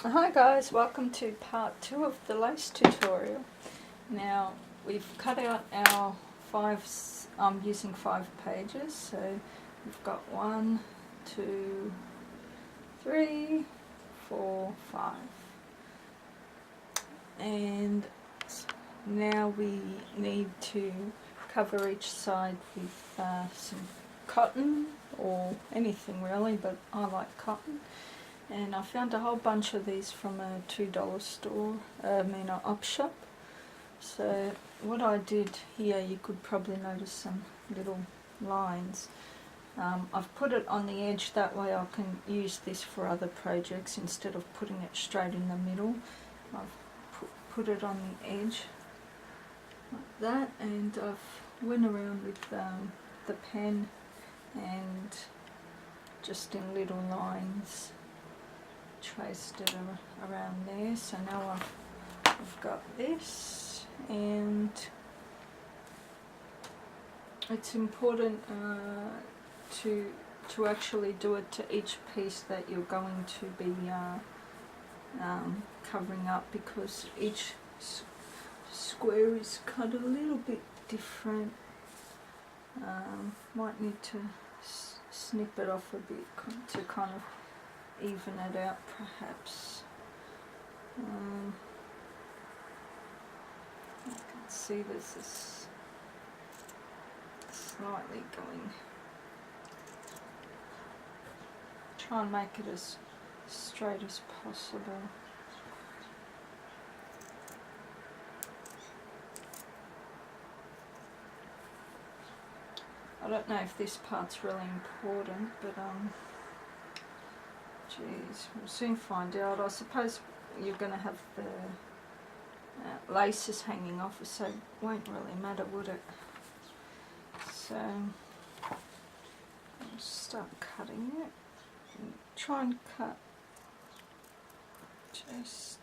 Hi guys, welcome to part 2 of the lace tutorial. Now we've cut out our I'm using 5 pages, so we've got 1, 2, 3, 4, 5. And now we need to cover each side with some cotton or anything really, but I like cotton. And I found a whole bunch of these from a $2 store, an op shop. So what I did here, you could probably notice some little lines. I've put it on the edge, that way I can use this for other projects instead of putting it straight in the middle. I've put it on the edge like that, and I've went around with the pen and just in little lines traced it around there. So now I've got this, and it's important to actually do it to each piece that you're going to be covering up, because each square is cut a little bit different. Might need to snip it off a bit to kind of even it out perhaps. I can see this is slightly going. Try and make it as straight as possible. I don't know if this part's really important, but geez, we'll soon find out. I suppose you're going to have the laces hanging off, so it won't really matter, would it? So I'll start cutting it. And try and cut just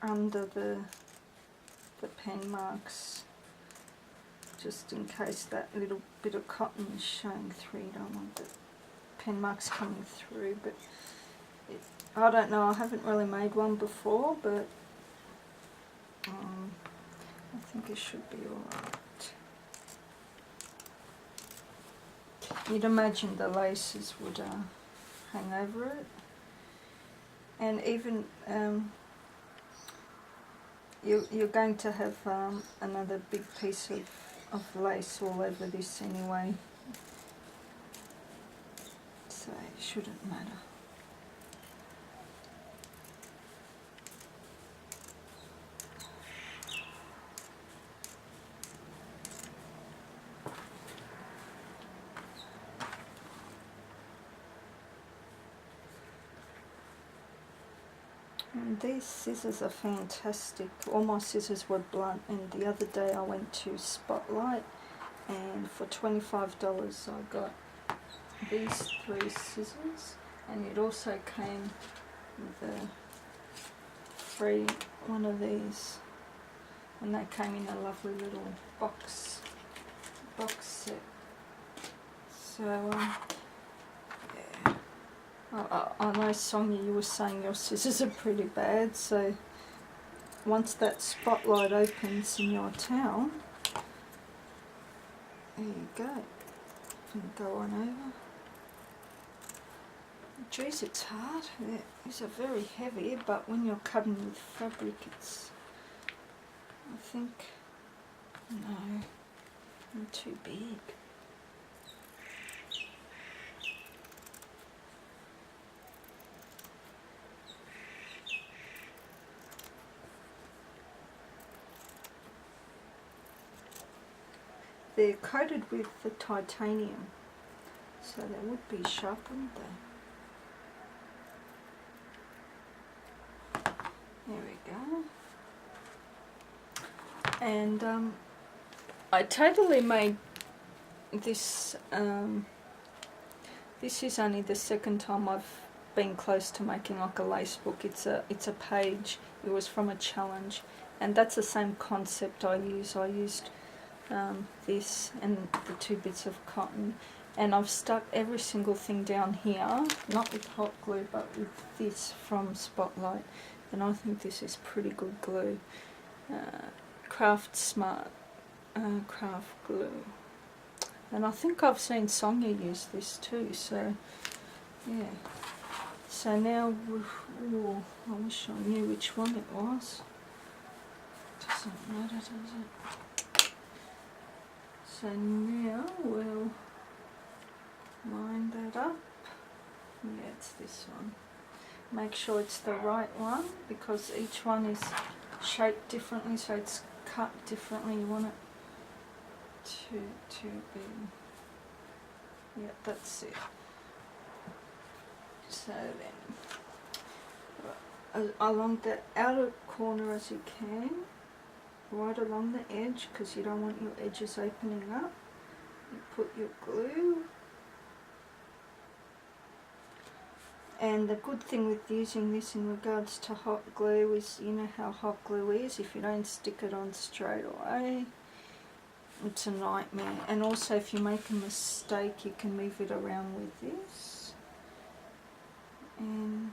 under the pen marks, just in case that little bit of cotton is showing through. You don't want the pen marks coming through, but I don't know, I haven't really made one before, but I think it should be alright. You'd imagine the laces would hang over it, and even you're going to have another big piece of lace all over this anyway, so it shouldn't matter. And these scissors are fantastic. All my scissors were blunt, and the other day I went to Spotlight, and for $25 I got these 3 scissors, and it also came with a free one of these, and they came in a lovely little box set. So yeah. I know, Sonia, you were saying your scissors are pretty bad, so once that Spotlight opens in your town, there you go. You can go on over. Geez, it's hard. These are very heavy, but when you're cutting with fabric, it's, I think, no, I'm too big. They're coated with the titanium, so they would be sharp, wouldn't they? There we go. And I totally made this. This is only the second time I've been close to making like a lace book. It's a page. It was from a challenge, and that's the same concept I use. I used this and the 2 bits of cotton, And I've stuck every single thing down here, not with hot glue, but with this from Spotlight. And I think this is pretty good glue. Craft Smart craft glue. And I think I've seen Sonia use this too, so yeah. So now, ooh, I wish I knew which one it was. Doesn't matter, does it? So now we'll line that up. Yeah, it's this one. Make sure it's the right one, because each one is shaped differently, so it's cut differently. You want it to be, yeah, that's it. So then, along the outer corner as you can, right along the edge, because you don't want your edges opening up, you put your glue. And the good thing with using this in regards to hot glue is, you know how hot glue is, if you don't stick it on straight away, it's a nightmare. And also if you make a mistake, you can move it around with this. And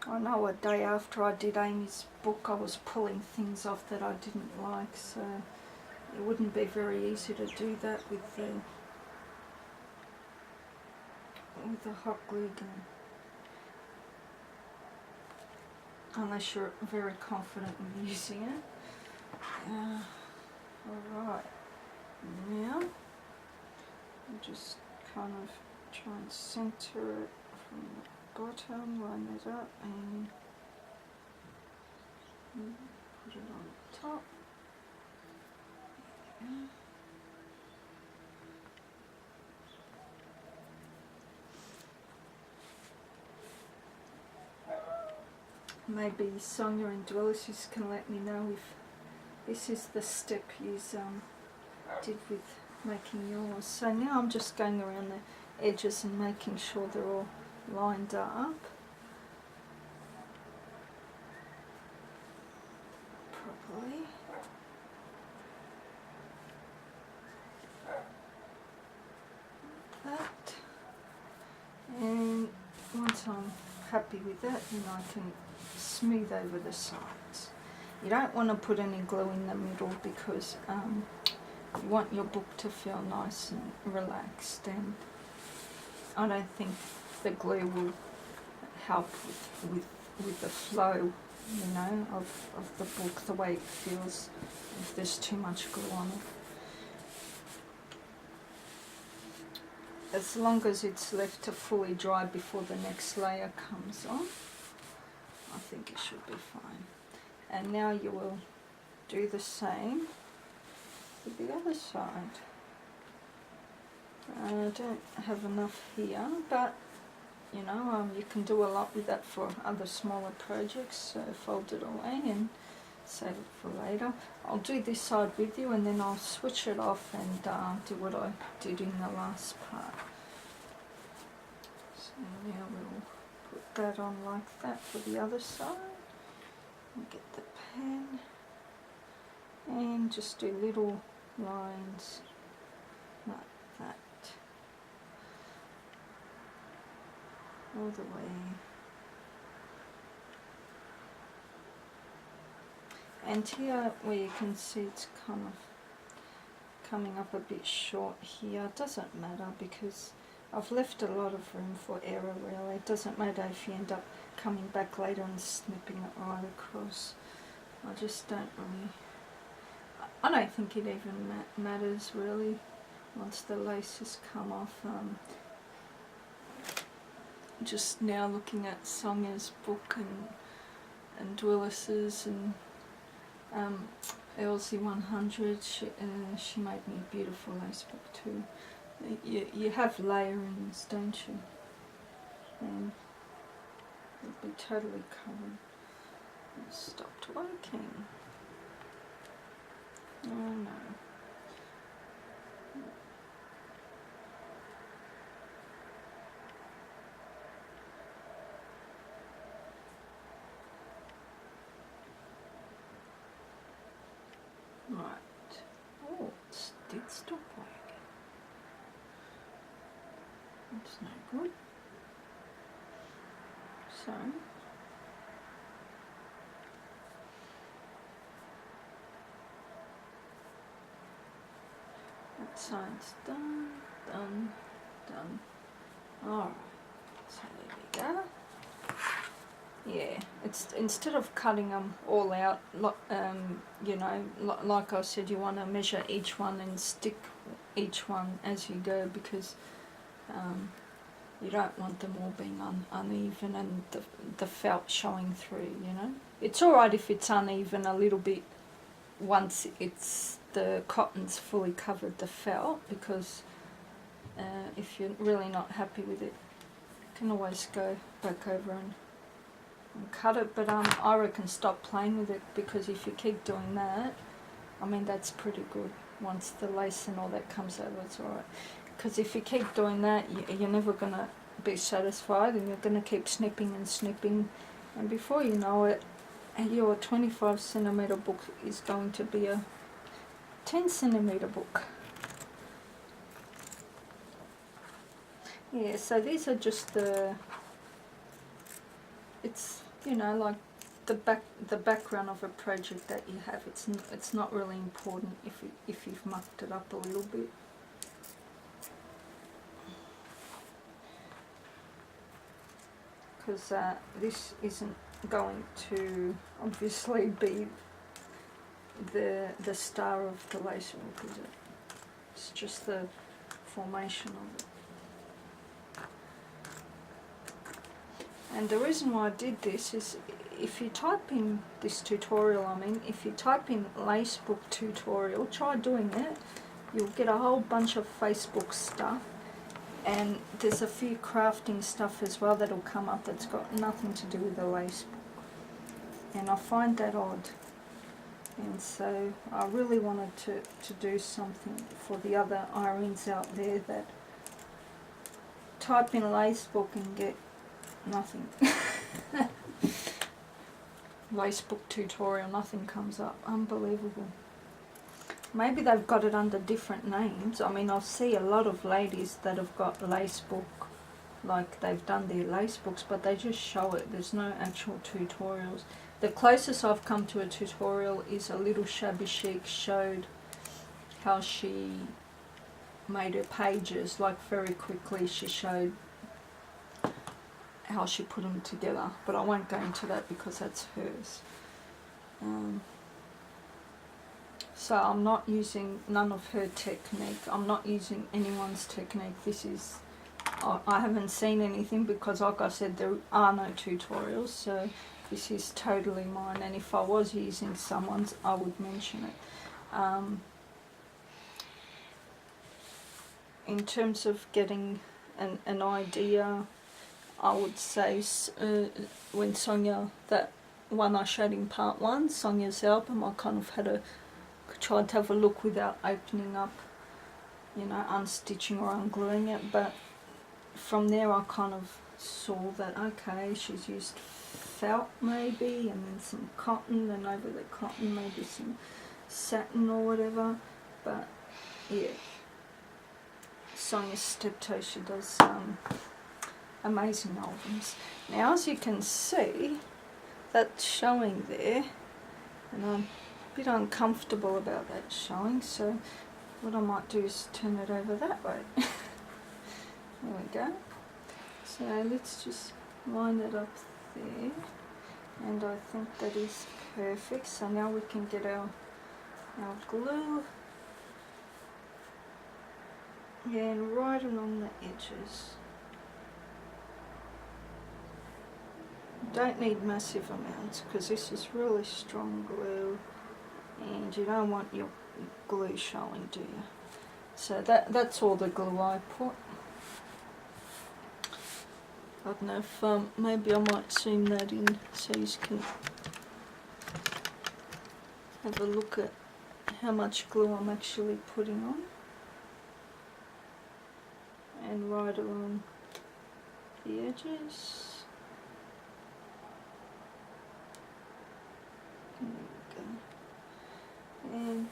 I know a day after I did Amy's book, I was pulling things off that I didn't like, so it wouldn't be very easy to do that with the hot glue gun, unless you're very confident in using it. Alright, now I'll just kind of try and center it from the bottom, line it up, and put it on the top. Maybe Sonia and Dwellers can let me know if this is the step you did with making yours. So now I'm just going around the edges and making sure they're all lined up properly. That. And once I'm happy with that, then I can smooth over the sides. You don't want to put any glue in the middle, because you want your book to feel nice and relaxed, and I don't think the glue will help with the flow, you know, of the book, the way it feels if there's too much glue on it. As long as it's left to fully dry before the next layer comes on, I think it should be fine. And now you will do the same with the other side. I don't have enough here, but you know, you can do a lot with that for other smaller projects, so fold it away and save it for later. I'll do this side with you, and then I'll switch it off and do what I did in the last part. So now we'll put that on like that for the other side. And get the pen and just do little lines like that all the way. And here where you can see it's kind of coming up a bit short here, it doesn't matter because I've left a lot of room for error really. It doesn't matter if you end up coming back later and snipping it right across. I just don't really, I don't think it even matters really once the lace has come off. Just now looking at Sonia's book and Willis's and Elsie 100, she made me a beautiful lace book too. You have layerings, don't you? And it'll be totally covered. It stopped working. Oh no. Right. Oh, it did stop working. That's no good. So that side's done, done, done. Alright, so there we go. Yeah, it's instead of cutting them all out, you know, like I said, you want to measure each one and stick each one as you go, because you don't want them all being uneven and the felt showing through, you know. It's alright if it's uneven a little bit once the cotton's fully covered the felt, because if you're really not happy with it, you can always go back over and cut it. But I reckon stop playing with it, because if you keep doing that, I mean, that's pretty good. Once the lace and all that comes over, it's alright. Because if you keep doing that, you're never going to be satisfied, and you're going to keep snipping and snipping, and before you know it, your 25 centimeter book is going to be a 10 centimeter book. Yeah, so these are just it's, you know, like the background of a project that you have. It's not really important if you've mucked it up a little bit. Because this isn't going to obviously be the star of the Lacebook, is it? It's just the formation of it. And the reason why I did this is, if you type in this tutorial, if you type in Lacebook tutorial, try doing it, you'll get a whole bunch of Facebook stuff, and there's a few crafting stuff as well that'll come up that's got nothing to do with the Lacebook. And I find that odd. And so I really wanted to do something for the other Irenes out there that type in Lacebook and get nothing. Lacebook tutorial, nothing comes up. Unbelievable. Maybe they've got it under different names. I mean, I see a lot of ladies that have got Lacebook, like they've done their Lacebooks, but they just show it. There's no actual tutorials. The closest I've come to a tutorial is a little shabby chic showed how she made her pages, like very quickly she showed how she put them together, but I won't go into that because that's hers. So I'm not using none of her technique. I'm not using anyone's technique. This is, I haven't seen anything, because like I said, there are no tutorials, so this is totally mine, and if I was using someone's, I would mention it. In terms of getting an idea, I would say when Sonia, that one I showed in part 1, Sonia's album, I kind of tried to have a look without opening up, you know, unstitching or ungluing it, but from there I kind of saw that, okay, she's used felt maybe, and then some cotton, and over the cotton maybe some satin or whatever. But yeah, Sonia Steptoe, she does amazing albums. Now, as you can see, that's showing there, and I'm a bit uncomfortable about that showing, so what I might do is turn it over that way. There we go. So let's just line it up there, and I think that is perfect. So now we can get our glue, and right along the edges. Don't need massive amounts, because this is really strong glue, and you don't want your glue showing, do you? So that's all the glue I put. I don't know if maybe I might zoom that in so you can have a look at how much glue I'm actually putting on. And right along the edges. There we go. And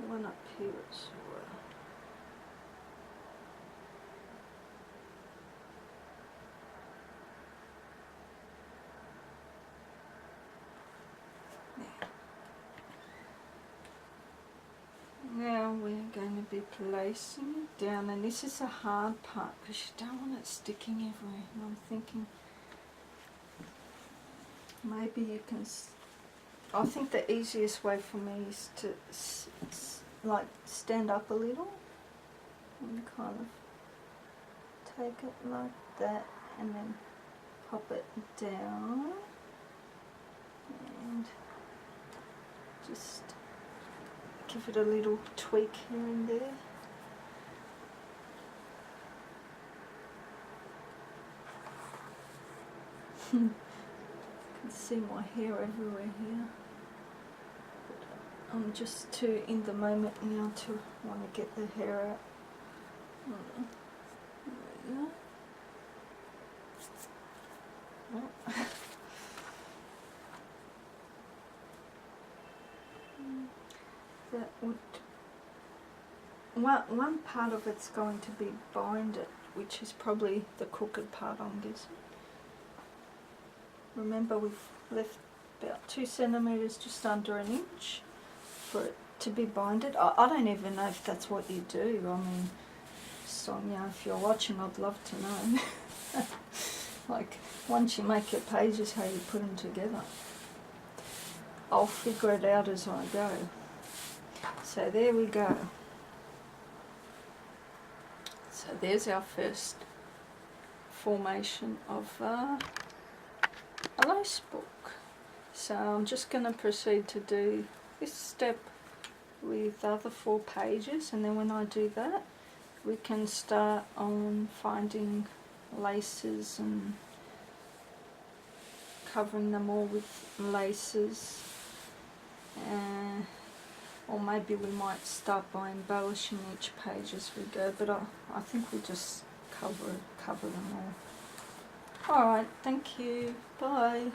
one up here as well. keep lacing it down, and this is the hard part because you don't want it sticking everywhere. And I'm thinking maybe you can, I think the easiest way for me is to like stand up a little and kind of take it like that and then pop it down and just give it a little tweak here and there. You can see my hair everywhere here. But I'm just too in the moment now to want to get the hair out. There we go. Oh. That would, one part of it's going to be binded, which is probably the crooked part, I'm guessing. Remember, we've left about 2 centimetres, just under an inch, for it to be binded. I don't even know if that's what you do. I mean, Sonia, if you're watching, I'd love to know. Like, once you make your pages, how you put them together. I'll figure it out as I go. So there we go. So there's our first formation of a Lacebook. So I'm just going to proceed to do this step with the other 4 pages, and then when I do that we can start on finding laces and covering them all with laces, or maybe we might start by embellishing each page as we go, but I think we'll just cover them all. Alright, thank you, bye.